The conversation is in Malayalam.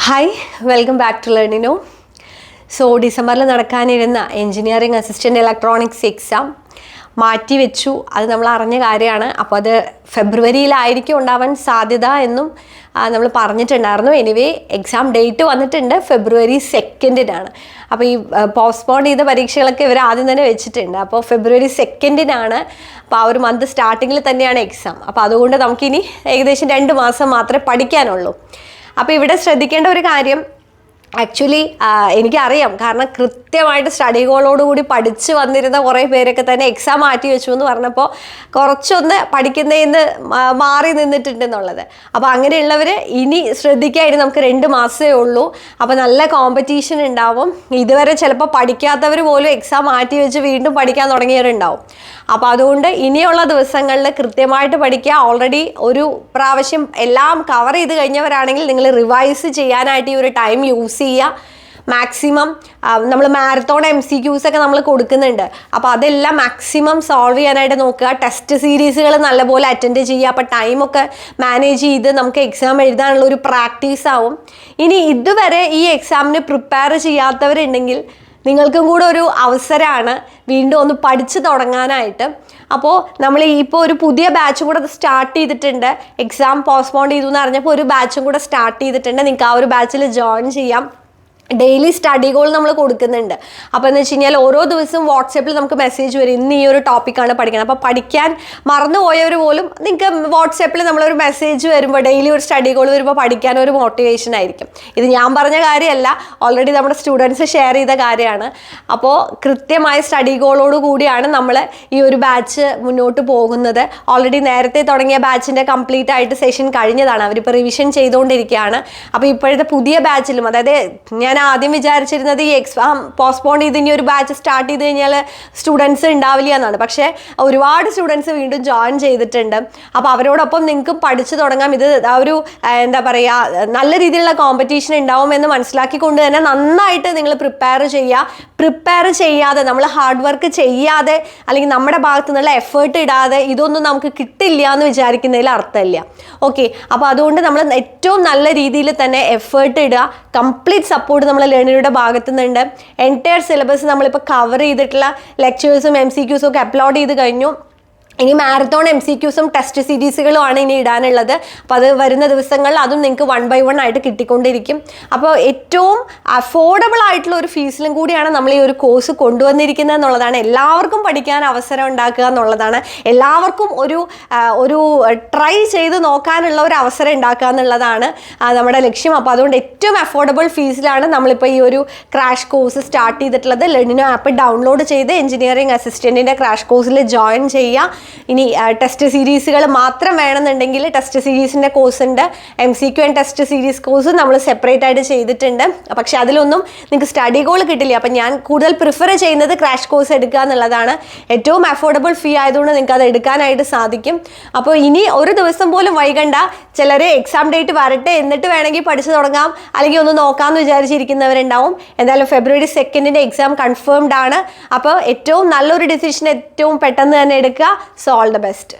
Hi welcome back to Learnino. So ഡിസംബറിൽ നടക്കാനിരുന്ന എൻജിനീയറിംഗ് അസിസ്റ്റൻ്റ് ഇലക്ട്രോണിക്സ് എക്സാം മാറ്റിവെച്ചു. അത് നമ്മൾ അറിഞ്ഞ കാര്യമാണ്. അപ്പോൾ അത് ഫെബ്രുവരിയിലായിരിക്കും ഉണ്ടാവാൻ സാധ്യത എന്നും നമ്മൾ പറഞ്ഞിട്ടുണ്ടായിരുന്നു. എനിവേ എക്സാം ഡേറ്റ് വന്നിട്ടുണ്ട്, ഫെബ്രുവരി 2-നാണ്. അപ്പോൾ ഈ പോസ്റ്റ്പോൺ ചെയ്ത പരീക്ഷകളൊക്കെ ഇവർ ആദ്യം തന്നെ വെച്ചിട്ടുണ്ട്. അപ്പോൾ ഫെബ്രുവരി 2-നാണ്. അപ്പോൾ ആ ഒരു മന്ത് സ്റ്റാർട്ടിങ്ങിൽ തന്നെയാണ് എക്സാം. അപ്പോൾ അതുകൊണ്ട് നമുക്കിനി ഏകദേശം 2 മാസം മാത്രമേ പഠിക്കാനുള്ളൂ. അപ്പോൾ ഇവിടെ ശ്രദ്ധിക്കേണ്ട ഒരു കാര്യം, ആക്ച്വലി എനിക്കറിയാം, കാരണം കൃത്യമായിട്ട് സ്റ്റഡി ഗോളോടുകൂടി പഠിച്ച് വന്നിരുന്ന കുറേ പേരൊക്കെ തന്നെ എക്സാം മാറ്റി വെച്ചു എന്ന് പറഞ്ഞപ്പോൾ കുറച്ചൊന്ന് പഠിക്കുന്നതിൽ നിന്ന് മാറി നിന്നിട്ടുണ്ടെന്നുള്ളത്. അപ്പോൾ അങ്ങനെയുള്ളവർ ഇനി ശ്രദ്ധിക്കാനായിട്ട് നമുക്ക് 2 മാസമേ ഉള്ളൂ. അപ്പോൾ നല്ല കോമ്പറ്റീഷൻ ഉണ്ടാവും. ഇതുവരെ ചിലപ്പോൾ പഠിക്കാത്തവർ പോലും എക്സാം മാറ്റി വെച്ച് വീണ്ടും പഠിക്കാൻ തുടങ്ങിയവരുണ്ടാവും. അപ്പോൾ അതുകൊണ്ട് ഇനിയുള്ള ദിവസങ്ങളിൽ കൃത്യമായിട്ട് പഠിക്കുക. ഓൾറെഡി ഒരു പ്രാവശ്യം എല്ലാം കവർ ചെയ്ത് കഴിഞ്ഞവരാണെങ്കിൽ നിങ്ങൾ റിവൈസ് ചെയ്യാനായിട്ട് ഈ ഒരു ടൈം യൂസ് ചെയ്യുക. മാക്സിമം നമ്മൾ മാരത്തോൺ MCQs ഒക്കെ നമ്മൾ കൊടുക്കുന്നുണ്ട്. അപ്പോൾ അതെല്ലാം മാക്സിമം സോൾവ് ചെയ്യാനായിട്ട് നോക്കുക. ടെസ്റ്റ് സീരീസുകൾ നല്ലപോലെ അറ്റൻഡ് ചെയ്യുക. അപ്പോൾ ടൈമൊക്കെ മാനേജ് ചെയ്ത് നമുക്ക് എക്സാം എഴുതാനുള്ള ഒരു പ്രാക്ടീസ് ആവും. ഇനി ഇതുവരെ ഈ എക്സാമിന് പ്രിപ്പയർ ചെയ്യാത്തവരുണ്ടെങ്കിൽ നിങ്ങൾക്കും കൂടെ ഒരു അവസരമാണ് വീണ്ടും ഒന്ന് പഠിച്ചു തുടങ്ങാനായിട്ട്. അപ്പോൾ നമ്മൾ ഇപ്പോൾ ഒരു പുതിയ ബാച്ചും കൂടെ സ്റ്റാർട്ട് ചെയ്തിട്ടുണ്ട്. എക്സാം പോസ്റ്റ്പോൺ ചെയ്തു എന്ന് അറിഞ്ഞപ്പോൾ ഒരു ബാച്ചും കൂടെ സ്റ്റാർട്ട് ചെയ്തിട്ടുണ്ട്. നിങ്ങൾക്ക് ആ ഒരു ബാച്ചിൽ ജോയിൻ ചെയ്യാം. ഡെയിലി സ്റ്റഡി ഗോൾ നമ്മൾ കൊടുക്കുന്നുണ്ട്. അപ്പോൾ എന്ന് വെച്ച് കഴിഞ്ഞാൽ ഓരോ ദിവസവും വാട്സാപ്പിൽ നമുക്ക് മെസ്സേജ് വരും, ഇന്ന് ഈ ഒരു ടോപ്പിക്കാണ് പഠിക്കണം. അപ്പോൾ പഠിക്കാൻ മറന്നുപോയവർ പോലും നിങ്ങൾക്ക് വാട്സാപ്പിൽ നമ്മളൊരു മെസ്സേജ് വരുമ്പോൾ, ഡെയിലി ഒരു സ്റ്റഡി ഗോൾ വരുമ്പോൾ പഠിക്കാൻ ഒരു മോട്ടിവേഷൻ ആയിരിക്കും. ഇത് ഞാൻ പറഞ്ഞ കാര്യമല്ല, ഓൾറെഡി നമ്മുടെ സ്റ്റുഡൻസ് ഷെയർ ചെയ്ത കാര്യമാണ്. അപ്പോൾ കൃത്യമായ സ്റ്റഡി ഗോളോട് കൂടിയാണ് നമ്മൾ ഈ ഒരു ബാച്ച് മുന്നോട്ട് പോകുന്നത്. ഓൾറെഡി നേരത്തെ തുടങ്ങിയ ബാച്ചിൻ്റെ കംപ്ലീറ്റ് ആയിട്ട് സെഷൻ കഴിഞ്ഞതാണ്. അവരിപ്പോൾ റിവിഷൻ ചെയ്തുകൊണ്ടിരിക്കുകയാണ്. അപ്പോൾ ഇപ്പോഴത്തെ പുതിയ ബാച്ചിലും, അതായത് ഞാൻ ആദ്യം വിചാരിച്ചിരുന്നത് ഈ എക്സാം പോസ്റ്റ്പോൺ ചെയ്ത് ഇനി ഒരു ബാച്ച് സ്റ്റാർട്ട് ചെയ്ത് കഴിഞ്ഞാൽ സ്റ്റുഡൻസ് ഉണ്ടാവില്ല എന്നാണ്. പക്ഷേ ഒരുപാട് സ്റ്റുഡൻസ് വീണ്ടും ജോയിൻ ചെയ്തിട്ടുണ്ട്. അപ്പോൾ അവരോടൊപ്പം നിങ്ങൾക്കും പഠിച്ചു തുടങ്ങാം. ഇത് ആ ഒരു എന്താ പറയുക, നല്ല രീതിയിലുള്ള കോമ്പറ്റീഷൻ ഉണ്ടാവുമെന്ന് മനസ്സിലാക്കിക്കൊണ്ട് തന്നെ നന്നായിട്ട് നിങ്ങൾ പ്രിപ്പയർ ചെയ്യുക. പ്രിപ്പയർ ചെയ്യാതെ, നമ്മൾ ഹാർഡ് വർക്ക് ചെയ്യാതെ, അല്ലെങ്കിൽ നമ്മുടെ ഭാഗത്തു നിന്നുള്ള എഫേർട്ട് ഇടാതെ ഇതൊന്നും നമുക്ക് കിട്ടില്ല എന്ന് വിചാരിക്കുന്നതിൽ അർത്ഥമില്ല. ഓക്കെ, അപ്പോൾ അതുകൊണ്ട് നമ്മൾ ഏറ്റവും നല്ല രീതിയിൽ തന്നെ എഫേർട്ട് ഇടുക. കംപ്ലീറ്റ് സപ്പോർട്ട് നമ്മൾ ലേണിയുടെ ഭാഗത്തു നിന്നുണ്ട്. എൻറ്റയർ സിലബസ് നമ്മളിപ്പോൾ കവർ ചെയ്തിട്ടുള്ള ലെക്ചേഴ്സും MCQs ഒക്കെ അപ്ലോഡ് ചെയ്ത് കഴിഞ്ഞു. ഇനി മാരത്തോൺ MCQസും ടെസ്റ്റ് സീരീസുകളുമാണ് ഇനി ഇടാനുള്ളത്. അപ്പോൾ അത് വരുന്ന ദിവസങ്ങളിൽ അതും നിങ്ങൾക്ക് 1 by 1 ആയിട്ട് കിട്ടിക്കൊണ്ടിരിക്കും. അപ്പോൾ ഏറ്റവും അഫോർഡബിൾ ആയിട്ടുള്ള ഒരു ഫീസിലും കൂടിയാണ് നമ്മൾ ഈ ഒരു കോഴ്സ് കൊണ്ടുവന്നിരിക്കുന്നത് എന്നുള്ളതാണ്. എല്ലാവർക്കും പഠിക്കാൻ അവസരം ഉണ്ടാക്കുക എന്നുള്ളതാണ്. എല്ലാവർക്കും ഒരു ട്രൈ ചെയ്ത് നോക്കാനുള്ള ഒരു അവസരം ഉണ്ടാക്കുക എന്നുള്ളതാണ് നമ്മുടെ ലക്ഷ്യം. അപ്പോൾ അതുകൊണ്ട് ഏറ്റവും അഫോർഡബിൾ ഫീസിലാണ് നമ്മളിപ്പോൾ ഈ ഒരു ക്രാഷ് കോഴ്സ് സ്റ്റാർട്ട് ചെയ്തിട്ടുള്ളത്. ലെർണിനോ ആപ്പ് ഡൗൺലോഡ് ചെയ്ത് എഞ്ചിനീയറിംഗ് അസിസ്റ്റൻറ്റിൻ്റെ ക്രാഷ് കോഴ്സിൽ ജോയിൻ ചെയ്യുക. ഇനി ടെസ്റ്റ് സീരീസുകൾ മാത്രം വേണമെന്നുണ്ടെങ്കിൽ ടെസ്റ്റ് സീരീസിൻ്റെ കോഴ്സ് ഉണ്ട്. MCQ and test series course നമ്മൾ സെപ്പറേറ്റ് ആയിട്ട് ചെയ്തിട്ടുണ്ട്. പക്ഷേ അതിലൊന്നും നിങ്ങൾക്ക് സ്റ്റഡി ഗോൾ കിട്ടില്ല. അപ്പം ഞാൻ കൂടുതൽ പ്രിഫർ ചെയ്യുന്നത് ക്രാഷ് കോഴ്സ് എടുക്കുക എന്നുള്ളതാണ്. ഏറ്റവും അഫോർഡബിൾ ഫീ ആയതുകൊണ്ട് നിങ്ങൾക്ക് അത് എടുക്കാനായിട്ട് സാധിക്കും. അപ്പോൾ ഇനി ഒരു ദിവസം പോലും വൈകണ്ട. ചിലർ എക്സാം ഡേറ്റ് വരട്ടെ എന്നിട്ട് വേണമെങ്കിൽ പഠിച്ചു തുടങ്ങാം, അല്ലെങ്കിൽ ഒന്ന് നോക്കാമെന്ന് വിചാരിച്ചിരിക്കുന്നവരുണ്ടാവും. എന്തായാലും ഫെബ്രുവരി 2-ൻ്റെ എക്സാം കൺഫേംഡ് ആണ്. അപ്പോൾ ഏറ്റവും നല്ലൊരു ഡിസിഷൻ ഏറ്റവും പെട്ടെന്ന് തന്നെ എടുക്കുക. So all the best.